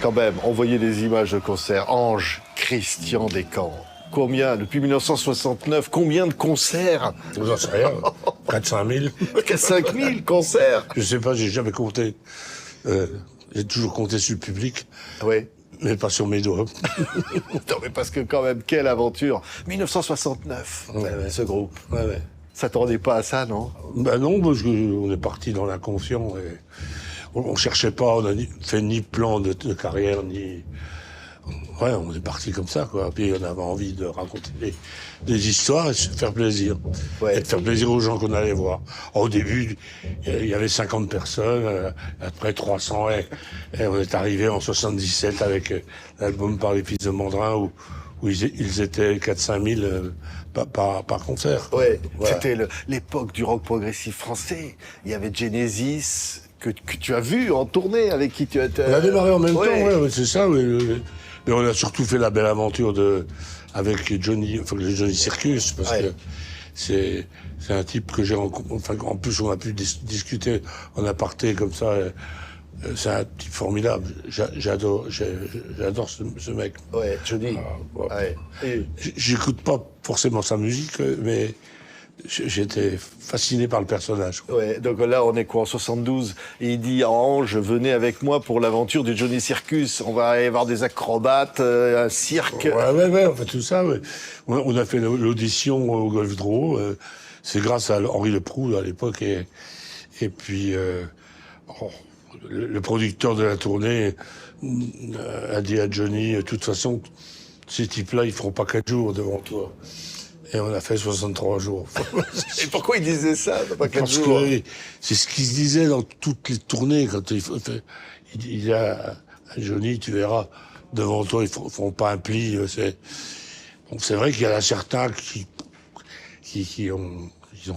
Quand même, on voyait des images de concerts. Ange, Christian Descamps. Combien, depuis 1969, combien de concerts? J'en sais rien. Près de 5000. 5000 concerts. Je sais pas, j'ai jamais compté. J'ai toujours compté sur le public. Oui. Mais pas sur mes doigts. Non, mais parce que quand même, quelle aventure. 1969, ce groupe. Ouais. S'attendait pas à ça, non? Ben non, parce qu'on est parti dans l'inconscient et on cherchait pas, on a fait ni plan de carrière, ni... Ouais, on est parti comme ça, quoi. Puis on avait envie de raconter des histoires et de se faire plaisir. Ouais. Et de faire plaisir aux gens qu'on allait voir. Au début, il y avait 50 personnes, après 300, et on est arrivé en 77 avec l'album Par les fils de Mandrin, où ils étaient 4-5 000 par concert. Ouais, Voilà. c'était l'époque du rock progressif français. Il y avait Genesis, que tu as vu en tournée, avec qui tu as été... On a démarré en même Ouais. temps, ouais, c'est ça. Mais on a surtout fait la belle aventure avec Johnny Circus, parce que c'est un type que j'ai rencontré. Enfin, en plus, on a pu discuter en aparté comme ça. C'est un type formidable. J'adore ce mec. Ouais, Johnny. Ouais. Et- J'écoute pas forcément sa musique, mais j'étais fasciné par le personnage. Ouais, donc là, on est quoi, en 72? Et il dit à Ange, venez avec moi pour l'aventure du Johnny Circus. On va y avoir des acrobates, un cirque. Ouais, on fait tout ça, ouais. On a fait l'audition au Golf Draw. C'est grâce à Henri Leproux, à l'époque, et puis, le producteur de la tournée a dit à Johnny, de toute façon, ces types-là, ils feront pas 4 jours devant toi. Et on a fait 63 jours. Et pourquoi il disait ça? Pas 4 Parce jours. que c'est ce qu'il se disait dans toutes les tournées. Quand il dit à Johnny, tu verras, devant toi, ils feront pas un pli. Bon, c'est vrai qu'il y en a certains qui ont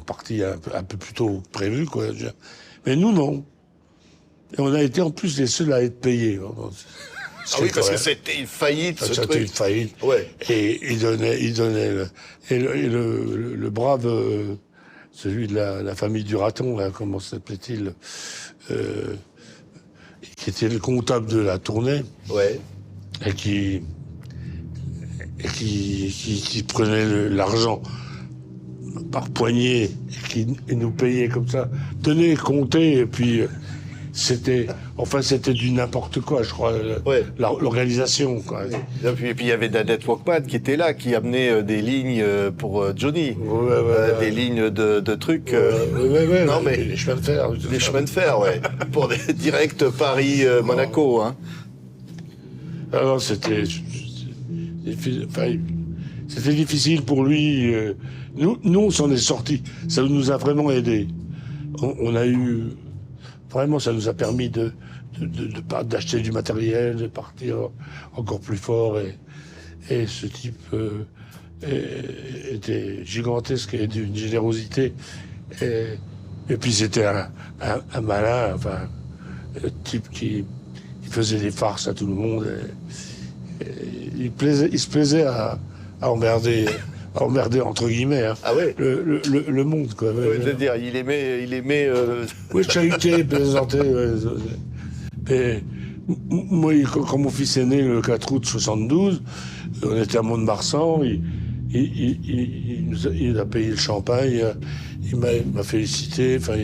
parti un peu plus tôt que prévu, quoi. Mais nous, non. Et on a été en plus les seuls à être payés. Ah oui, parce que c'était une faillite, ce C'était truc. une faillite. Ouais. Et il donnait le brave, celui de la famille du raton, là, comment s'appelait-il, qui était le comptable de la tournée, Ouais. et qui prenait l'argent par poignée, et qui nous payait comme ça. Tenez, comptez, et puis c'était du n'importe quoi, je crois, Ouais. l'organisation, quoi. Et puis il y avait Dadette Walkman qui était là, qui amenait des lignes pour Johnny. Ouais. Des lignes de trucs. Ouais, non, mais les chemins de fer. des chemins de fer, ouais. Pour des directs Paris-Monaco, hein. Alors c'était difficile pour lui. Nous on s'en est sortis. Ça nous a vraiment aidés. On a eu vraiment, ça nous a permis d'acheter du matériel, de partir encore plus fort. Et ce type était gigantesque et d'une générosité. Et puis c'était un malin, enfin, un type qui faisait des farces à tout le monde. Et il se plaisait à emmerder entre guillemets, hein, Ah ouais. le monde, quoi. Ouais, je veux dire, il aimait. Oui, chahuter, plaisanter. Ouais. Et moi, quand mon fils est né le 4 août 72, on était à Mont-de-Marsan, il a payé le champagne, il m'a félicité, enfin,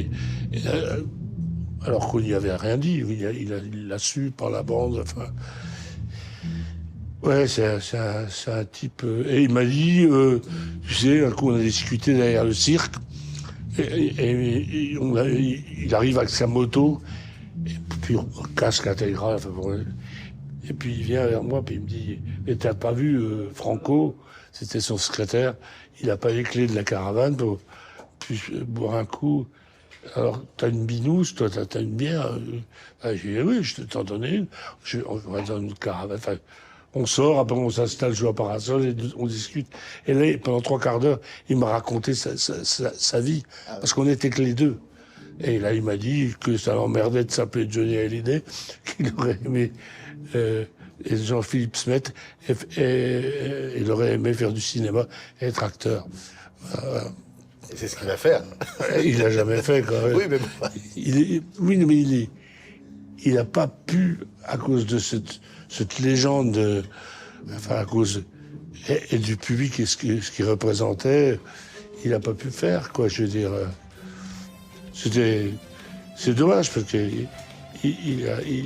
alors qu'on n'y avait rien dit, il l'a su par la bande, enfin. Ouais, c'est un type. Et il m'a dit, tu sais, un coup on a discuté derrière le cirque, et il arrive avec sa moto, et puis on casque intégral, enfin, bon, et puis il vient vers moi, puis il me dit, mais t'as pas vu Franco, c'était son secrétaire, il a pas les clés de la caravane pour boire un coup. Alors, t'as une binousse, toi, t'as une bière. J'ai dit, oui, je t'en donnais une. On va dans une caravane. Enfin, on sort, après on s'installe sous un parasol et on discute. Et là, pendant 3 quarts d'heure, il m'a raconté sa vie. Parce qu'on était que les deux. Et là, il m'a dit que ça l'emmerdait de s'appeler Johnny Hallyday, qu'il aurait aimé, et Jean-Philippe Smet, et il aurait aimé faire du cinéma et être acteur. Et c'est ce qu'il va faire. Il l'a jamais fait, quand même. Oui, mais bon. Oui, mais il n'a pas pu, à cause de cette légende, à cause et du public et ce qu'il représentait, il n'a pas pu faire, quoi, je veux dire. C'est dommage, parce qu'il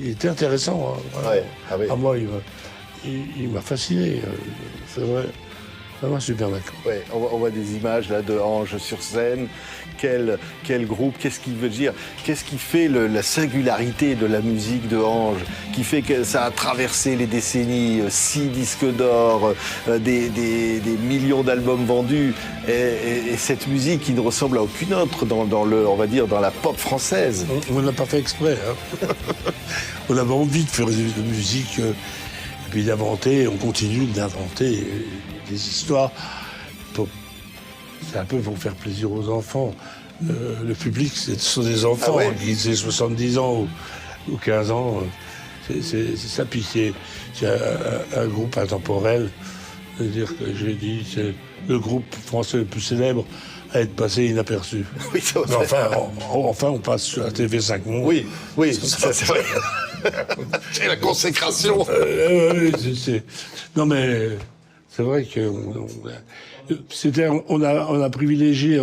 était intéressant. Hein, Ouais. Ah oui. moi, il m'a fasciné. C'est vrai. Vraiment super mec. Ouais, on voit des images là de Ange sur scène. Quel groupe, qu'est-ce qu'il veut dire? Qu'est-ce qui fait la singularité de la musique de Ange, qui fait que ça a traversé les décennies, 6 disques d'or, des millions d'albums vendus, et cette musique qui ne ressemble à aucune autre on va dire, dans la pop française. On n'a pas fait exprès. Hein. On avait envie de faire de musique, et puis d'inventer, on continue d'inventer des histoires. C'est un peu pour faire plaisir aux enfants. Le public, ce sont des enfants, ah ouais, qui ont 70 ans ou 15 ans. C'est ça. Puis c'est un groupe intemporel. C'est-à-dire que j'ai dit, c'est le groupe français le plus célèbre à être passé inaperçu. Oui, ça, mais enfin, on passe sur la TV 5 Mondes. Oui, ça c'est vrai. C'est la consécration. Non mais c'est vrai que on a privilégié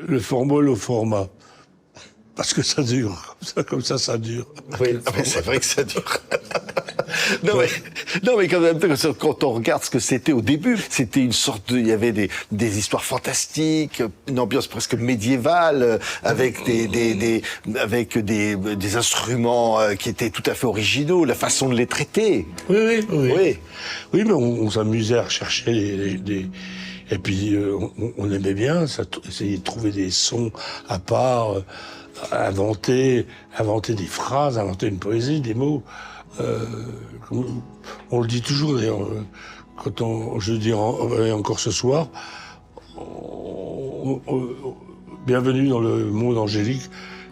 le formol au format. Parce que ça dure. Comme ça dure. Oui, mais c'est vrai que ça dure. Non mais quand même, quand on regarde ce que c'était au début, c'était une sorte il y avait des histoires fantastiques, une ambiance presque médiévale, avec des instruments qui étaient tout à fait originaux, la façon de les traiter. Oui, mais on s'amusait à rechercher et puis on aimait bien essayer de trouver des sons à part, inventer des phrases, inventer une poésie, des mots. On le dit toujours d'ailleurs, je le dis encore ce soir, bienvenue dans le monde angélique,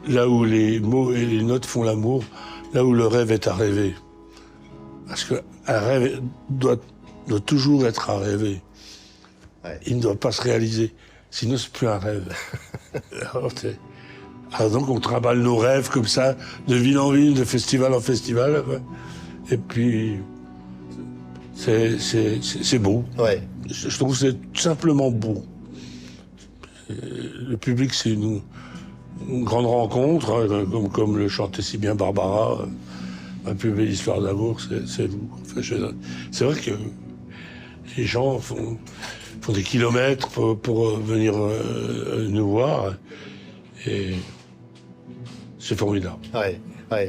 là où les mots et les notes font l'amour, là où le rêve est à rêver. Parce qu'un rêve doit toujours être à rêver. Ouais. Il ne doit pas se réaliser, sinon c'est plus un rêve. Alors donc on trimballe nos rêves comme ça, de ville en ville, de festival en festival, et puis c'est beau. Ouais. Je trouve que c'est tout simplement beau. Le public, c'est une grande rencontre, hein, comme le chantait si bien Barbara, ma plus belle histoire d'amour, c'est vous. Enfin, c'est vrai que les gens font des kilomètres pour venir nous voir, et c'est formidable. Ouais.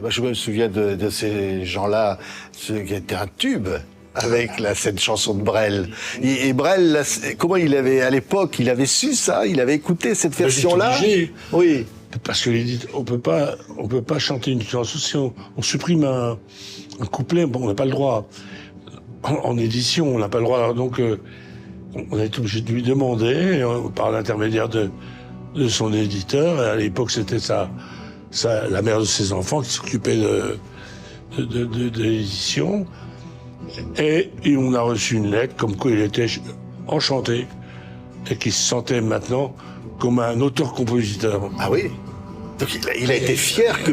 Moi, je me souviens de ces gens-là, qui étaient un tube avec cette chanson de Brel. Et Brel, là, comment il avait, à l'époque, il avait su ça, il avait écouté cette version-là. Oui. Parce que on peut pas chanter une chanson si on supprime un couplet. Bon, on n'a pas le droit. En édition, on n'a pas le droit. Donc, on est obligé de lui demander, par l'intermédiaire de son éditeur. Et à l'époque, c'était la mère de ses enfants qui s'occupait de l'édition. Et on a reçu une lettre comme quoi il était enchanté et qu'il se sentait maintenant comme un auteur-compositeur. Ah oui? Donc il a été fier que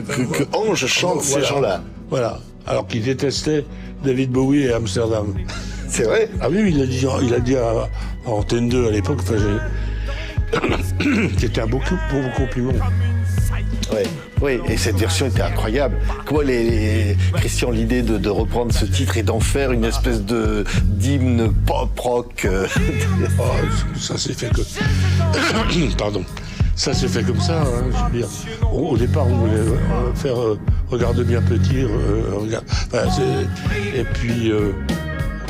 Ange chante ces gens-là. Voilà. Alors qu'il détestait David Bowie et Amsterdam. C'est vrai? Ah oui, il a dit à Antenne 2 à l'époque, c'était un beau compliment. Ouais. Oui, et cette version était incroyable. Comment Christian, l'idée de reprendre ce titre et d'en faire une espèce d'hymne pop-rock. Ça s'est fait que... Pardon. Ça s'est fait comme ça, hein, je veux dire. Au départ, on voulait faire Regarde bien petit, regarde... et puis,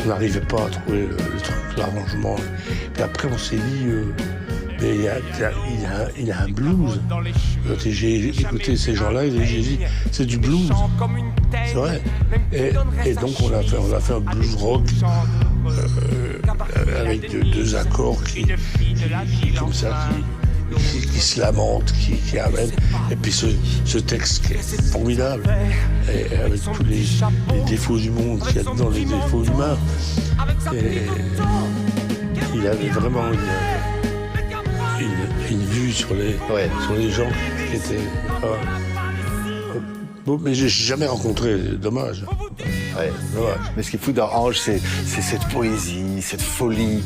on n'arrivait pas à trouver l'arrangement. Et après, on s'est dit... mais il a un blues. J'ai écouté ces gens-là et j'ai dit, c'est du blues. C'est vrai. Et donc on a fait un blues rock avec deux accords qui comme ça, qui se lamentent, qui amènent. Et puis ce texte qui est formidable, et avec tous les défauts du monde qu'il y a dedans, les défauts humains. Et il avait vraiment une vue sur les gens qui étaient... Bon, mais j'ai jamais rencontré, dommage. Ouais. Dommage. Mais ce qui est fou dans Ange, c'est cette poésie, cette folie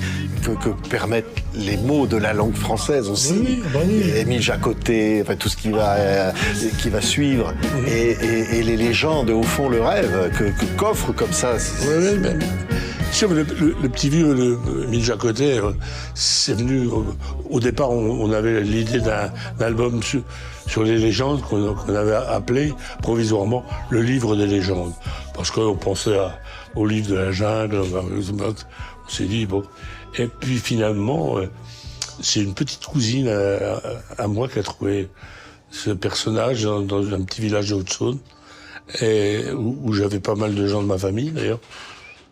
que permettent les mots de la langue française aussi. Oui, bah oui. Émile Jacotet, enfin, tout ce qui va suivre. Et les légendes, au fond, le rêve qu'offre comme ça. Oui, mais... Sûr, le petit vieux, Émile Jacotet, c'est venu... Au départ, on avait l'idée d'un album sur les légendes qu'on avait appelé provisoirement le livre des légendes. Parce qu'on pensait au livre de la jungle, on s'est dit, bon... Et puis finalement, c'est une petite cousine à moi qui a trouvé ce personnage dans un petit village de Haute-Saône, où j'avais pas mal de gens de ma famille, d'ailleurs.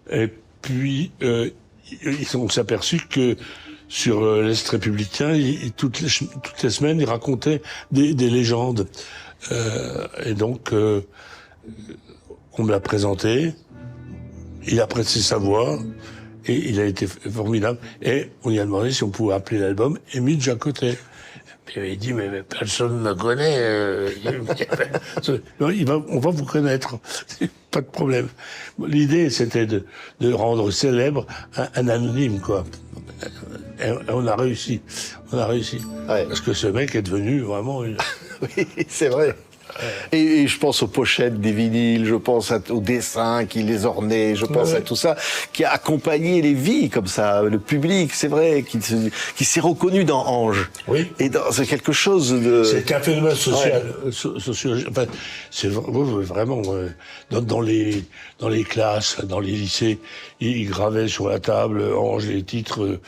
Et puis, on s'est aperçu que sur l'Est républicain, toutes les semaines, il racontait des légendes. Et donc, on me l'a présenté, il a prêté sa voix, et il a été formidable. Et on lui a demandé si on pouvait appeler l'album Émile Jacotet. Puis il dit, mais personne ne me connaît. Non, on va vous connaître. Pas de problème. L'idée, c'était de rendre célèbre un anonyme, quoi. Et on a réussi. On a réussi. Ouais. Parce que ce mec est devenu vraiment une... Oui, c'est vrai. Et je pense aux pochettes des vinyles, je pense aux dessins qui les ornaient, je pense à tout ça, qui a accompagné les vies comme ça, le public, c'est vrai, qui s'est reconnu dans Ange. Oui. Et c'est quelque chose de... C'est un phénomène social, sociologique. Enfin, c'est vraiment dans les classes, dans les lycées, ils gravaient sur la table Ange les titres.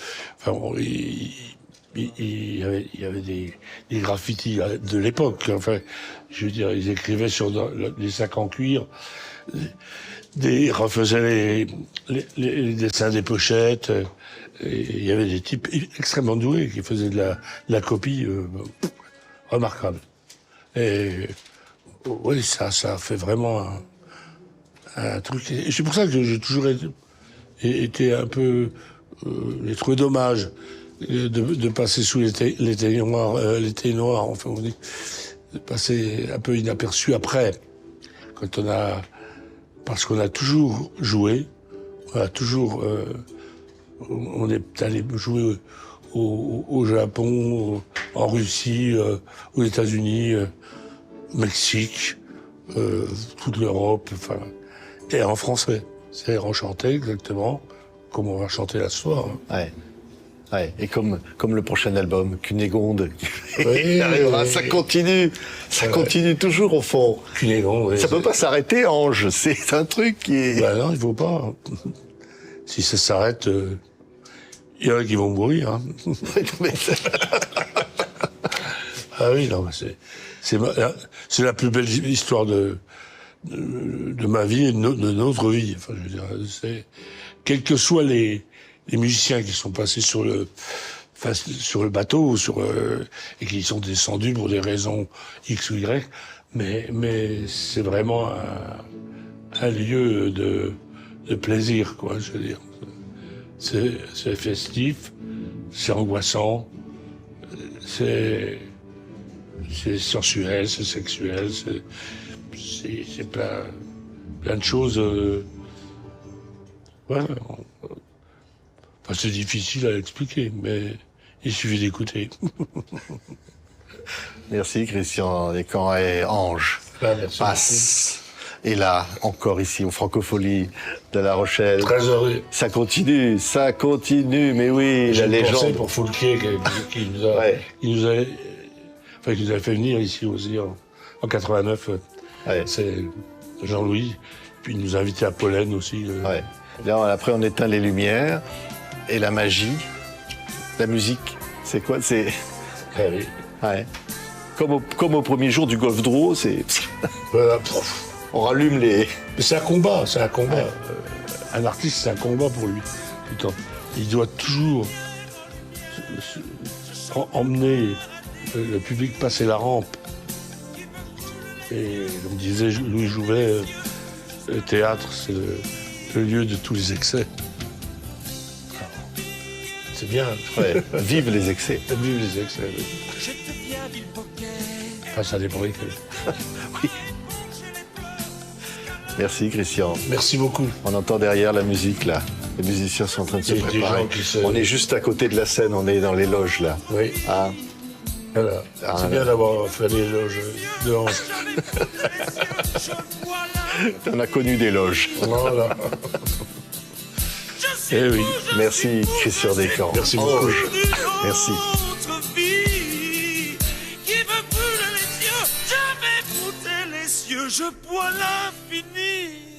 Il y avait des graffitis de l'époque. Enfin, je veux dire, ils écrivaient sur les sacs en cuir, refaisaient les dessins des pochettes. Et il y avait des types extrêmement doués qui faisaient de la copie remarquable. Et oui, ça a fait vraiment un truc. Et c'est pour ça que j'ai toujours été un peu... j'ai trouvé dommage de passer sous l'été noir, enfin on dit, de passer un peu inaperçu après, parce qu'on a toujours joué, on est allé jouer au Japon, en Russie, aux États-Unis, au Mexique, toute l'Europe, enfin, et en français. C'est-à-dire on chantait exactement comme on va chanter la soir. Ouais. Ouais, et comme le prochain album, Cunégonde, oui, arrivera, oui. Ça continue toujours au fond. Cunégonde, oui, ça peut pas s'arrêter, Ange, c'est un truc qui est... Ben non, il faut pas. Si ça s'arrête, il y en a qui vont mourir. Hein. Ah oui, non, mais c'est la plus belle histoire de ma vie et de notre vie. Enfin, je veux dire, quels que soient les musiciens qui sont passés sur le bateau, et qui sont descendus pour des raisons X ou Y, mais c'est vraiment un lieu de plaisir, quoi, je veux dire. C'est festif, c'est angoissant, c'est sensuel, c'est sexuel, c'est plein de choses. Ouais, enfin, c'est difficile à l'expliquer, mais il suffit d'écouter. Merci Christian Descamps et Ange. Merci passe. Et là, encore ici, aux Francopholies de La Rochelle. Très heureux. Ça continue, mais oui, la légende. Pour Foulquier qui nous a fait venir ici aussi en 89. Ouais. C'est Jean-Louis. Puis il nous a invités à Pollen aussi. Ouais. Là, après, on éteint les lumières. Et la magie, la musique, c'est quoi? C'est... Oui. Ouais. Comme au premier jour du Golf Draw, c'est... Voilà. On rallume les... Mais c'est un combat. Ouais. Un artiste, c'est un combat pour lui. Tout le temps. Il doit toujours emmener le public passer la rampe. Et comme disait Louis Jouvet, le théâtre, c'est le lieu de tous les excès. C'est bien. Ouais. Vive les excès. Vive les excès. Oui. Enfin, ça dépend lesquels. Oui. Merci Christian. Merci beaucoup. On entend derrière la musique là. Les musiciens sont en train de se Il y a des préparer. gens qui se- On est juste à côté de la scène, on est dans les loges là. Oui. Ah, Voilà. Ah, C'est bien d'avoir fait les loges de hanche. on a connu des loges. Voilà. Eh oui. Merci Christian Descamps. Merci beaucoup. Merci. Je bois l'infini.